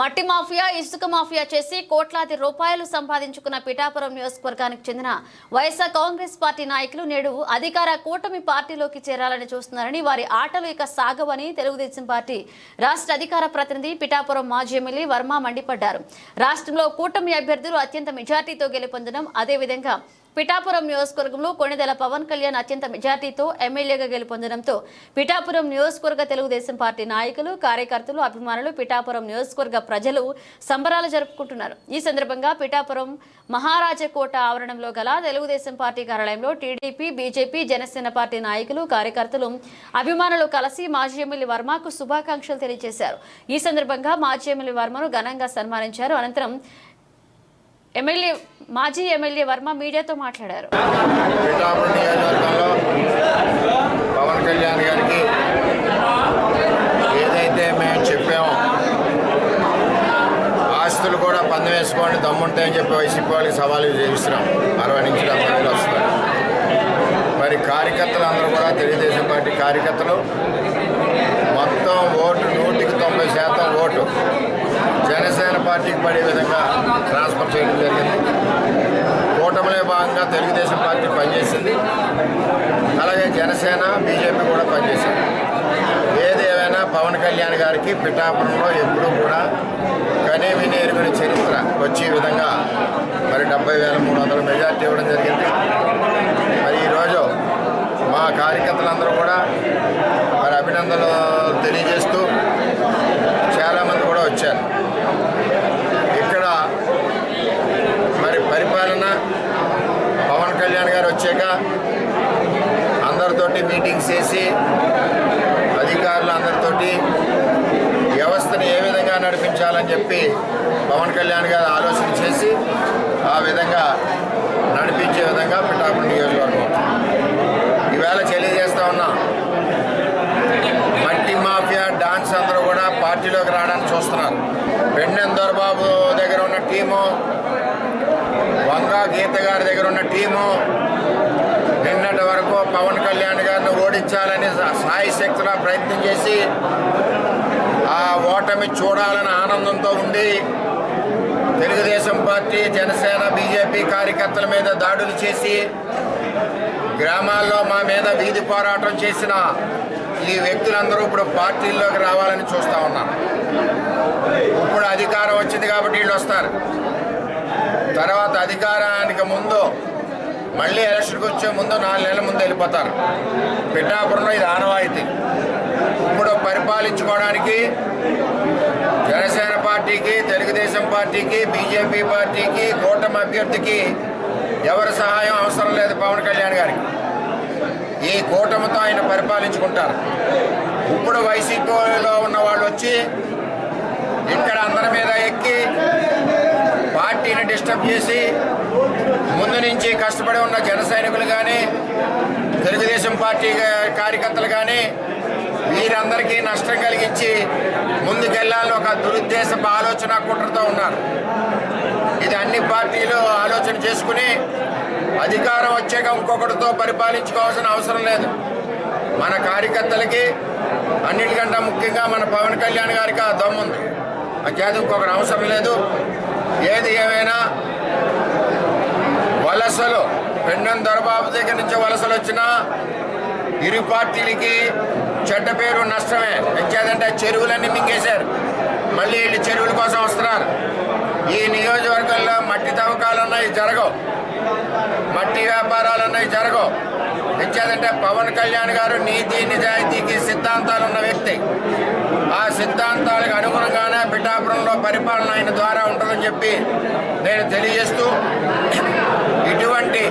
మట్టి మాఫియా, ఇసుక మాఫియా చేసి కోట్లాది రూపాయలు సంపాదించుకున్న పిఠాపురం నియోజకవర్గానికి చెందిన వైఎస్ఆర్ కాంగ్రెస్ పార్టీ నాయకులు నేడు అధికార కూటమి పార్టీలోకి చేరాలని చూస్తున్నారని, వారి ఆటలు ఇక సాగవని తెలుగుదేశం పార్టీ రాష్ట్ర అధికార ప్రతినిధి పిఠాపురం మాజీ ఎమ్మెల్యే వర్మ మండిపడ్డారు. రాష్ట్రంలో కూటమి అభ్యర్థులు అత్యంత మెజార్టీతో గెలుపొందడం, అదేవిధంగా పిఠాపురం నియోజకవర్గంలో కొణిదెల పవన్ కళ్యాణ్ అత్యంత మెజార్టీతో ఎమ్మెల్యేగా గెలుపొందడంతో పిఠాపురం నియోజకవర్గ తెలుగుదేశం పార్టీ నాయకులు, కార్యకర్తలు, అభిమానులు, పిఠాపురం నియోజకవర్గ ప్రజలు సంబరాలు జరుపుకుంటున్నారు. ఈ సందర్భంగా పిఠాపురం మహారాజకోట ఆవరణంలో గల తెలుగుదేశం పార్టీ కార్యాలయంలో టీడీపీ, బీజేపీ, జనసేన పార్టీ నాయకులు, కార్యకర్తలు, అభిమానులు కలిసి మాజీ ఎమ్మెల్యే వర్మకు శుభాకాంక్షలు తెలియజేశారు. ఈ సందర్భంగా మాజీ ఎమ్మెల్యే వర్మను ఘనంగా సన్మానించారు. అనంతరం మాజీ ఎమ్మెల్యే వర్మ మీడియాతో మాట్లాడారు. పిఠాపురం నియోజకవర్గంలో పవన్ కళ్యాణ్ గారికి ఏదైతే మేము చెప్పామో ఆస్తులు కూడా పందెం వేసుకోండి దమ్ముంటాయని చెప్పి వైసీపీ వాళ్ళకి సవాలు చేస్తున్నాం. 60 నుంచి 70 వేలు వస్తున్నారు. మరి కార్యకర్తలు అందరూ కూడా తెలుగుదేశం పార్టీ కార్యకర్తలు మొత్తం ఓటు 100% ఓటు జనసేన పార్టీకి పడే విధంగా ట్రాన్స్ఫర్ చేయడం జరిగింది. కూటమిలో భాగంగా తెలుగుదేశం పార్టీ పనిచేసింది, అలాగే జనసేన బీజేపీ కూడా పనిచేసింది. ఏది ఏమైనా పవన్ కళ్యాణ్ గారికి పిఠాపురంలో ఎప్పుడూ కూడా కనీ విని ఎరుగని చరిత్ర వచ్చే విధంగా మరి 70,300 మెజార్టీ ఇవ్వడం జరిగింది. మరి ఈరోజు మా కార్యకర్తలందరూ కూడా మరి అభినందనలు తెలియజేస్తూ చాలామంది కూడా వచ్చారు. ఇక్కడ మరి పరిపాలన పవన్ కళ్యాణ్ గారు వచ్చాక అందరితోటి మీటింగ్స్ చేసి అధికారులు అందరితోటి వ్యవస్థను ఏ విధంగా నడిపించాలని చెప్పి పవన్ కళ్యాణ్ గారు ఆలోచన చేసి ఆ విధంగా నడిపించే విధంగా పిఠాపురం నియోజకవర్గం ఈవేళ తెలియజేస్తా ఉన్నాం. మట్టి మాఫియా డాన్స్ అందరూ కూడా పార్టీలోకి రావడానికి చూస్తున్నారు. పెన్నెం దొరబాబు దగ్గర ఉన్న టీము, వంగా గీత గారి దగ్గర ఉన్న టీము నిన్నటి వరకు పవన్ కళ్యాణ్ గారిని ఓడించాలని సాయి శక్తులా ప్రయత్నం చేసి ఆ ఓటమి చూడాలని ఆనందంతో ఉండి తెలుగుదేశం పార్టీ, జనసేన, బీజేపీ కార్యకర్తల మీద దాడులు చేసి గ్రామాల్లో మా మీద వీధి పోరాటం చేసిన ఈ వ్యక్తులందరూ ఇప్పుడు పార్టీల్లోకి రావాలని చూస్తూ ఉన్నారు. ఇప్పుడు అధికారం వచ్చింది కాబట్టి వీళ్ళు వస్తారు. తర్వాత అధికారానికి ముందు మళ్ళీ ఎలక్షన్కి వచ్చే ముందు 4 నెలల ముందు వెళ్ళిపోతారు. పిఠాపురంలో ఇది ఆనవాయితీ. ఇప్పుడు పరిపాలించుకోవడానికి జనసేన పార్టీకి, తెలుగుదేశం పార్టీకి, బీజేపీ పార్టీకి, కూటమి అభ్యర్థికి ఎవరి సహాయం అవసరం లేదు. పవన్ కళ్యాణ్ గారికి ఈ కూటమితో ఆయన పరిపాలించుకుంటారు. ఇప్పుడు వైసీపీలో ఉన్న వాళ్ళు వచ్చి ఇక్కడ అందరి మీద ఎక్కి పార్టీని డిస్టర్బ్ చేసి ముందు నుంచి కష్టపడి ఉన్న జన సైనికులు కానీ, తెలుగుదేశం పార్టీ కార్యకర్తలు కానీ వీరందరికీ నష్టం కలిగించి ముందుకెళ్లాలని ఒక దురుద్దేశపు ఆలోచన కుట్రతో ఉన్నారు. ఇది అన్ని పార్టీలు ఆలోచన చేసుకుని అధికారం వచ్చాక ఇంకొకటితో పరిపాలించుకోవాల్సిన అవసరం లేదు. మన కార్యకర్తలకి అన్నిటికంటే ముఖ్యంగా మన పవన్ కళ్యాణ్ గారికి ఆ దమ్ముంది. అంచేత ఇంకొకటి అవసరం లేదు. ఏది ఏమైనా వలసలు పెన్నెం దొరబాబు దగ్గర నుంచి వలసలు వచ్చినా ఇరు పార్టీలకి చెడ్డ పేరు నష్టమే. ఎంచేదంటే చెరువులన్నీ మింగేశారు. మళ్ళీ వీళ్ళు చెరువుల కోసం వస్తున్నారు. ఈ నియోజకవర్గంలో మట్టి తవ్వకాలన్నవి జరగవు, మట్టి వ్యాపారాలన్నవి జరగవు. ఎంచేదంటే పవన్ కళ్యాణ్ గారు నీతి నిజాయితీకి సిద్ధాంతాలు ఉన్న వ్యక్తి. ఆ సిద్ధాంతాలకు అనుగుణంగానే పిఠాపురంలో పరిపాలన ఆయన ద్వారా ఉంటుందని చెప్పి నేను తెలియజేస్తూ, ఇటువంటి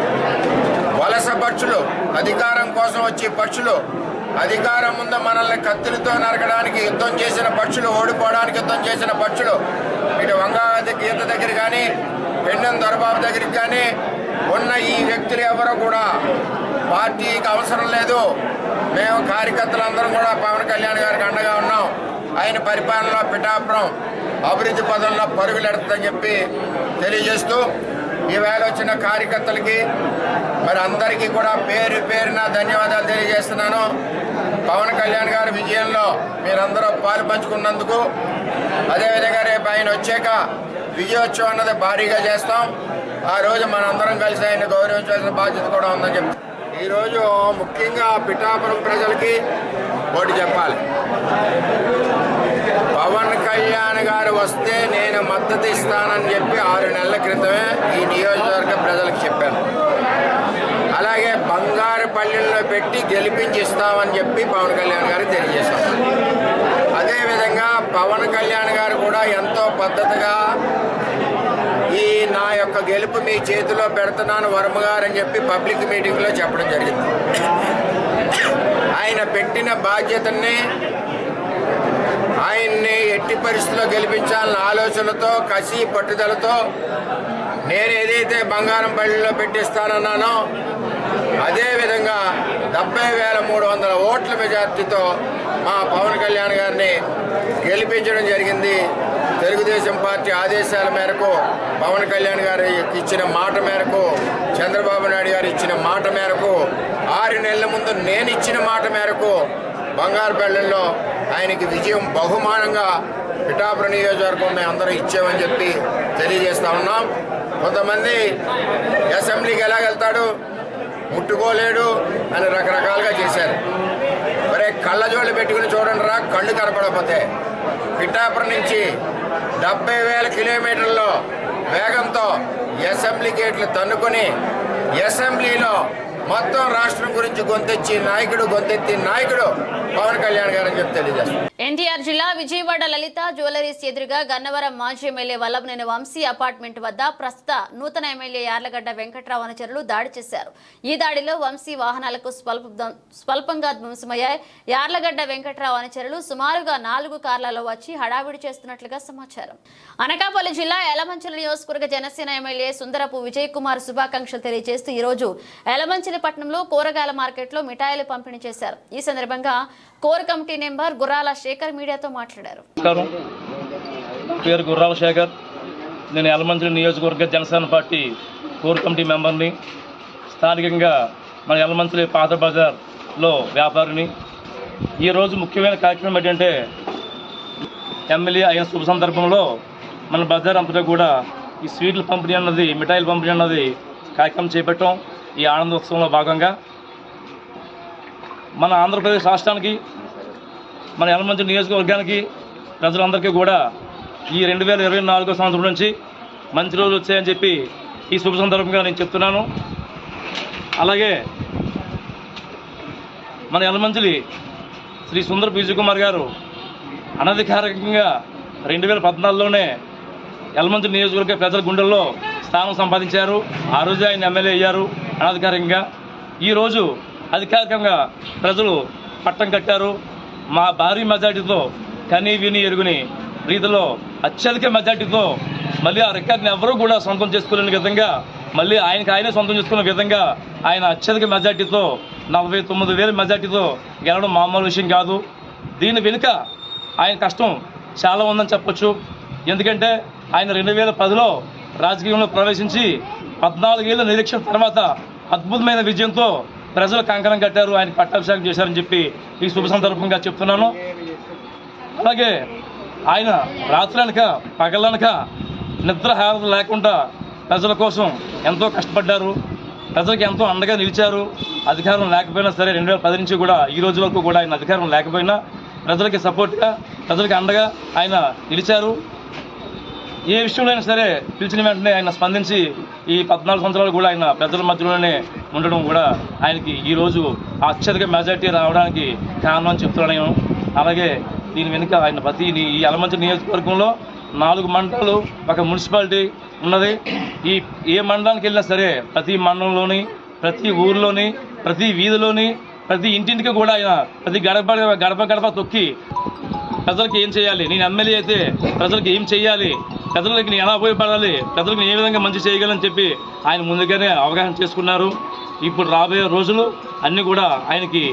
వలస పక్షులు, అధికారం కోసం వచ్చే పక్షులు, అధికారం ముందు మనల్ని కత్తులతో నరకడానికి యుద్ధం చేసిన పక్షులు, ఓడిపోవడానికి యుద్ధం చేసిన పక్షులు ఇటు వంగాది గీత దగ్గర కానీ, పెన్నెం దొరబాబు దగ్గరికి కానీ ఉన్న ఈ వ్యక్తులు ఎవరో కూడా పార్టీకి అవసరం లేదు. మేము కార్యకర్తలందరం కూడా పవన్ కళ్యాణ్ గారికి అండగా ఉన్నాం. ఆయన పరిపాలనలో పిఠాపురం అభివృద్ధి పదంలో పరుగులెడుతుందని చెప్పి తెలియజేస్తూ, ఈవేళ వచ్చిన కార్యకర్తలకి మరి అందరికీ కూడా పేరు పేరున ధన్యవాదాలు తెలియజేస్తున్నాను. పవన్ కళ్యాణ్ గారి విజయంలో మీరందరూ పాలు పంచుకున్నందుకు, అదేవిధంగా రేపు ఆయన వచ్చాక విజయోత్సవం అన్నది భారీగా చేస్తాం. ఆ రోజు మనందరం కలిసి ఆయన గౌరవించాల్సిన బాధ్యత కూడా ఉందని చెప్తాం. ఈరోజు ముఖ్యంగా పిఠాపురం ప్రజలకి ఒకటి చెప్పాలి. పవన్ కళ్యాణ్ గారు వస్తే నేను మద్దతు ఇస్తానని చెప్పి 6 నెలల క్రితమే ఈ నియోజకవర్గ ప్రజలకు చెప్పాను. అలాగే బంగారుపల్లిలో పెట్టి గెలిపించి ఇస్తామని చెప్పి పవన్ కళ్యాణ్ గారికి తెలియజేశాం. అదేవిధంగా పవన్ కళ్యాణ్ గారు కూడా ఎంతో పద్ధతిగా ఈ నా యొక్క గెలుపు మీ చేతిలో పెడుతున్నాను వర్మ గారు అని చెప్పి పబ్లిక్ మీటింగ్లో చెప్పడం జరిగింది. ఆయన పెట్టిన బాధ్యతని, ఆయన్ని ఎట్టి పరిస్థితుల్లో గెలిపించాలన్న ఆలోచనతో, కసి పట్టుదలతో నేను ఏదైతే బంగారంపల్లిలో పెట్టిస్తానన్నానో అదేవిధంగా 70,300 ఓట్ల మెజార్టీతో మా పవన్ కళ్యాణ్ గారిని గెలిపించడం జరిగింది. తెలుగుదేశం పార్టీ ఆదేశాల మేరకు, పవన్ కళ్యాణ్ గారు ఇచ్చిన మాట మేరకు, చంద్రబాబు నాయుడు గారు ఇచ్చిన మాట మేరకు, 6 నెలల ముందు నేను ఇచ్చిన మాట మేరకు బంగారుపల్లెల్లో ఆయనకి విజయం బహుమానంగా పిఠాపురం నియోజకవర్గం మేము అందరం ఇచ్చామని చెప్పి తెలియజేస్తా ఉన్నాం. కొంతమంది అసెంబ్లీకి ఎలాగెళ్తాడు, ముట్టుకోలేడు అని రకరకాలుగా చేశారు. మరే కళ్ళజోళ్ళు పెట్టుకుని చూడండి రా, కళ్ళు కనపడకపోతే. పిఠాపురం నుంచి 70,000 కిలోమీటర్ల వేగంతో అసెంబ్లీ గేట్లు తన్నుకొని అసెంబ్లీలో మొత్తం రాష్ట్రం గురించి గొంతెత్తి నాయకుడు పవన్ కళ్యాణ్ గారు అని చెప్పి తెలియజేస్తారు. ఎన్టీఆర్ జిల్లా విజయవాడ లలిత జ్యువెలరీస్ ఎదురుగా గన్నవరం మాజీ ఎమ్మెల్యే వల్లభనేని వంశీ అపార్ట్మెంట్ వద్ద ప్రస్తుత నూతన ఎమ్మెల్యే యార్లగడ్డ వెంకట్రావు అనుచరులు దాడి చేశారు. ఈ దాడిలో వంశీ వాహనాలకు స్వల్పంగా ధ్వంసమయ్యాయి. యార్లగడ్డ వెంకట్రావు అనుచరులు సుమారుగా 4 కార్లలో వచ్చి హడావిడి చేస్తున్నట్లుగా సమాచారం. అనకాపల్లి జిల్లా యలమంచిలి నియోజకవర్గ జనసేన ఎమ్మెల్యే సుందరపు విజయ్ కుమార్ శుభాకాంక్షలు తెలియజేస్తూ ఈ రోజు యలమంచిలిపట్నంలో కూరగాయల మార్కెట్లో మిఠాయిలు పంపిణీ చేశారు. ఈ సందర్భంగా కోర్ కమిటీ మెంబర్ గుర్రాల శేఖర్ మీడియాతో మాట్లాడారు. పేరు గుర్రాల శేఖర్. నేను యలమంచిలి నియోజకవర్గ జనసేన పార్టీ కోర్ కమిటీ మెంబర్ని. స్థానికంగా మన యలమంచిలి పాత బజార్లో వ్యాపారిని. ఈరోజు ముఖ్యమైన కార్యక్రమం ఏంటంటే ఎమ్మెల్యే అయిన శుభ సందర్భంలో మన బజార్ అంతటా కూడా ఈ స్వీట్ల పంపిణీ అన్నది, మిఠాయిల పంపిణీ అన్నది కార్యక్రమం చేపట్టాం. ఈ ఆనందోత్సవంలో భాగంగా మన ఆంధ్రప్రదేశ్ రాష్ట్రానికి, మన యలమంచిలి నియోజకవర్గానికి, ప్రజలందరికీ కూడా ఈ 2024 సంవత్సరం నుంచి మంచి రోజులు వచ్చాయని చెప్పి ఈ శుభ సందర్భంగా నేను చెప్తున్నాను. అలాగే మన యలమంచిలి శ్రీ సుందరపు విజయ్ కుమార్ గారు అనధికారికంగా 2014లోనే యలమంచిలి నియోజకవర్గ ప్రజల గుండెల్లో స్థానం సంపాదించారు. ఆ రోజు ఆయన ఎమ్మెల్యే అయ్యారు అనధికారికంగా. ఈరోజు అధికారికంగా ప్రజలు పట్టం కట్టారు. మా భారీ మెజార్టీతో కని విని ఎరుగుని రీతిలో అత్యధిక మెజార్టీతో మళ్ళీ ఆ రికార్డుని ఎవరూ కూడా సొంతం చేసుకోలేని విధంగా, మళ్ళీ ఆయనే సొంతం చేసుకునే విధంగా ఆయన అత్యధిక మెజార్టీతో 49,000 మెజార్టీతో గెలవడం మామూలు విషయం కాదు. దీని వెనుక ఆయన కష్టం చాలా ఉందని చెప్పొచ్చు. ఎందుకంటే ఆయన 2010లో రాజకీయంలో ప్రవేశించి 14 ఏళ్ళ నిరీక్షణ తర్వాత అద్భుతమైన విజయంతో ప్రజలు కంకణం కట్టారు, ఆయన పట్టాభిషేకం చేశారని చెప్పి ఈ శుభ సందర్భంగా చెప్తున్నాను. అలాగే ఆయన రాత్రనక పగలనక నిద్రహారత లేకుండా ప్రజల కోసం ఎంతో కష్టపడ్డారు, ప్రజలకు ఎంతో అండగా నిలిచారు. అధికారం లేకపోయినా సరే 2010 నుంచి కూడా ఈ రోజు వరకు కూడా ఆయన అధికారం లేకపోయినా ప్రజలకి సపోర్ట్గా, ప్రజలకి అండగా ఆయన నిలిచారు. ఏ విషయంలో సరే పిలిచిన వెంటనే ఆయన స్పందించి ఈ 14 సంవత్సరాలు కూడా ఆయన ప్రజల మధ్యలోనే ఉండడం కూడా ఆయనకి ఈరోజు అత్యధిక మెజార్టీ రావడానికి కారణం అని చెప్తున్నాను నేను. అలాగే దీని వెనుక ఆయన ఈ యలమంచిలి నియోజకవర్గంలో 4 మండలాలు, ఒక మున్సిపాలిటీ ఉన్నది. ఏ మండలానికి వెళ్ళినా సరే ప్రతి మండలంలోని, ప్రతి ఊర్లోని, ప్రతి వీధిలోని, ప్రతి ఇంటింటికి కూడా ఆయన ప్రతి గడప తొక్కి ప్రజలకు ఏం చేయాలి, నేను ఎమ్మెల్యే అయితే ప్రజలకు ఏం చేయాలి, ప్రజలకు నేను ఎలా ఉపయోగపడాలి, ప్రజలకు ఏ విధంగా మంచి చేయగలని చెప్పి ఆయన ముందుగానే అవగాహన చేసుకున్నారు. ఇప్పుడు రాబోయే రోజులు అన్నీ కూడా ఆయనకి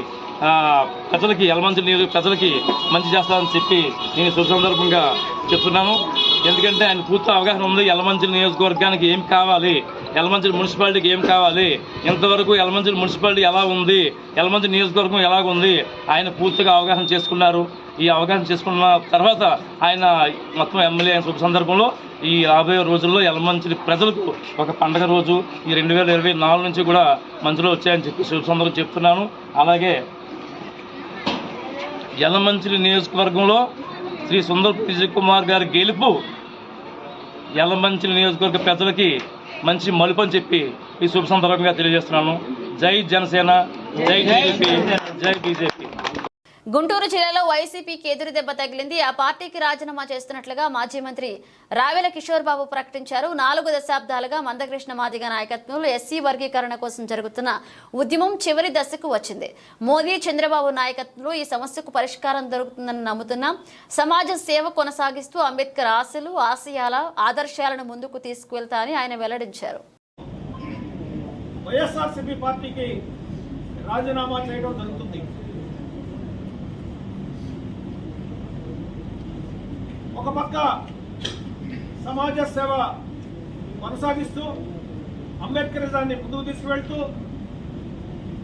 ప్రజలకి యలమంచిలి ప్రజలకి మంచి చేస్తారని చెప్పి నేను శుభ సందర్భంగా చెప్తున్నాను. ఎందుకంటే ఆయన పూర్తి అవగాహన ఉంది. యలమంచిలి నియోజకవర్గానికి ఏం కావాలి, యలమంచిలి మున్సిపాలిటీకి ఏం కావాలి, ఇంతవరకు యలమంచిలి మున్సిపాలిటీ ఎలా ఉంది, యలమంచిలి నియోజకవర్గం ఎలాగుంది ఆయన పూర్తిగా అవగాహన చేసుకున్నారు. ఈ అవగాహన చేసుకున్న తర్వాత ఆయన మొత్తం ఎమ్మెల్యే అయిన శుభ సందర్భంలో ఈ రాబోయే రోజుల్లో యలమంచిలి ప్రజలకు ఒక పండగ రోజు ఈ 2024 నుంచి కూడా మంచిలో వచ్చాయని చెప్పి శుభ సందర్భం చెప్తున్నాను. అలాగే యలమంచిలి నియోజకవర్గంలో శ్రీ సుందరపు విజయ్ కుమార్ గారి గెలుపు యలమంచిలి నియోజకవర్గ ప్రజలకి మంచి మలుపు అని చెప్పి ఈ శుభ సందర్భంగా తెలియజేస్తున్నాను. జై జనసేన, జై టీడీపీ, జై బీజేపీ. గుంటూరు జిల్లాలో వైసీపీకి ఎదురు దెబ్బ తగిలింది. ఆ పార్టీకి రాజీనామా చేస్తున్నట్లుగా మాజీ మంత్రి రావెల కిషోర్ బాబు ప్రకటించారు. 4 దశాబ్దాలుగా మందకృష్ణ మాదిగ నాయకత్వంలో ఎస్సీ వర్గీకరణ కోసం జరుగుతున్న ఉద్యమం చివరి దశకు వచ్చింది. మోదీ, చంద్రబాబు నాయకత్వంలో ఈ సమస్యకు పరిష్కారం దొరుకుతుందని నమ్ముతున్నా. సమాజ సేవ కొనసాగిస్తూ అంబేద్కర్ ఆశలు, ఆశయాల, ఆదర్శాలను ముందుకు తీసుకువెళ్తారని ఆయన వెల్లడించారు. వైఎస్ఆర్సీపీ పార్టీకి రాజీనామా చేయడం జరుగుతుంది. ఒక పక్క సమాజ సేవ కొనసాగిస్తూ అంబేద్కరిజాన్ని ముందుకు తీసుకువెళ్తూ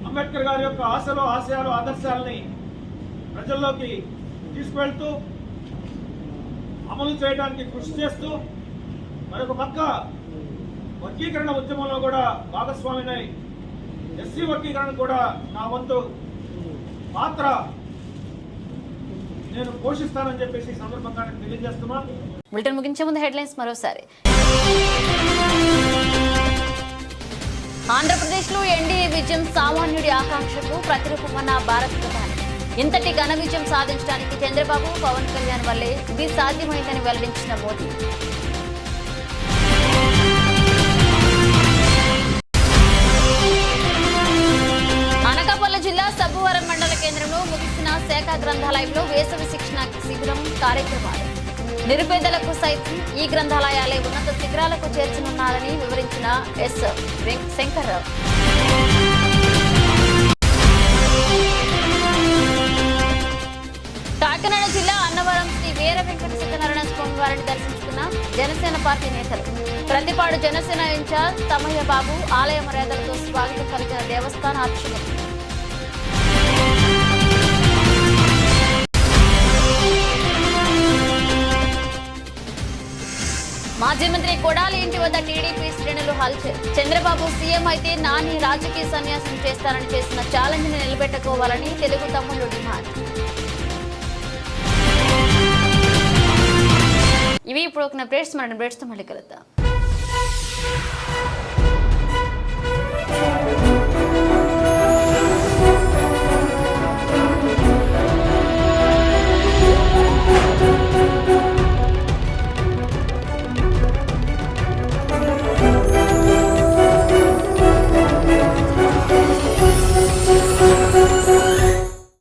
అంబేద్కర్ గారి యొక్క ఆశలు, ఆశయాలు, ఆదర్శాలని ప్రజల్లోకి తీసుకువెళ్తూ అమలు చేయడానికి కృషి చేస్తూ మరొక పక్క వర్గీకరణ ఉద్యమంలో కూడా భాగస్వామినై ఎస్సీ వర్గీకరణ కూడా నా వంతు పాత్ర నేను పోషిస్తానని చెప్పేసి ఈ సందర్భంగా నేను తెలియజేస్తున్నాను. బులెటిన్ ముగించే ముందు హెడ్లైన్స్ మరోసారి. ఆంధ్రప్రదేశ్లో ఎన్డీఏ విజయం సామాన్యుడి ఆకాంక్షకు ప్రతిరూపమన్న భారత ప్రధాని. ఇంతటి ఘన విజయం సాధించడానికి చంద్రబాబు, పవన్ కళ్యాణ్ వల్లే ఇది సాధ్యమైందని వెల్లడించిన మోదీ. అనకాపల్లి జిల్లా సబ్బవరం మండల కేంద్రంలో ముగిసిన శాఖ గ్రంథాలయంలో వేసవి శిక్షణ శిబిరం కార్యక్రమాలు. నిరుపేదలకు సైతం ఈ గ్రంథాలయాలే ఉన్నత శిఖరాలకు చేర్చనున్నారని వివరించిన ఎస్ శంకర్రావు. కాకినాడ జిల్లా అన్నవరం శ్రీ వీర వెంకట సత్యనారాయణ స్వామి వారిని దర్శించుకున్న జనసేన పార్టీ నేతలు. ప్రతిపాడు జనసేన ఇన్ఛార్జ్ తమయ్య బాబు ఆలయ మర్యాదలతో స్వాగతం పలికిన దేవస్థాన అర్చకులు. మాజీ మంత్రి కొడాలి ఇంటి వద్ద టీడీపీ శ్రేణులు హల్చల్. చంద్రబాబు సీఎం అయితే నాని రాజకీయ సన్యాసం చేస్తారని చేసిన ఛాలెంజ్ ని నిలబెట్టుకోవాలని తెలుగు తమ్ముళ్లు డిమాండ్. ఇవి ఇప్పుడు ఒక అప్డేట్స్. మన అప్డేట్స్తో మళ్ళీ కలుద్దాం.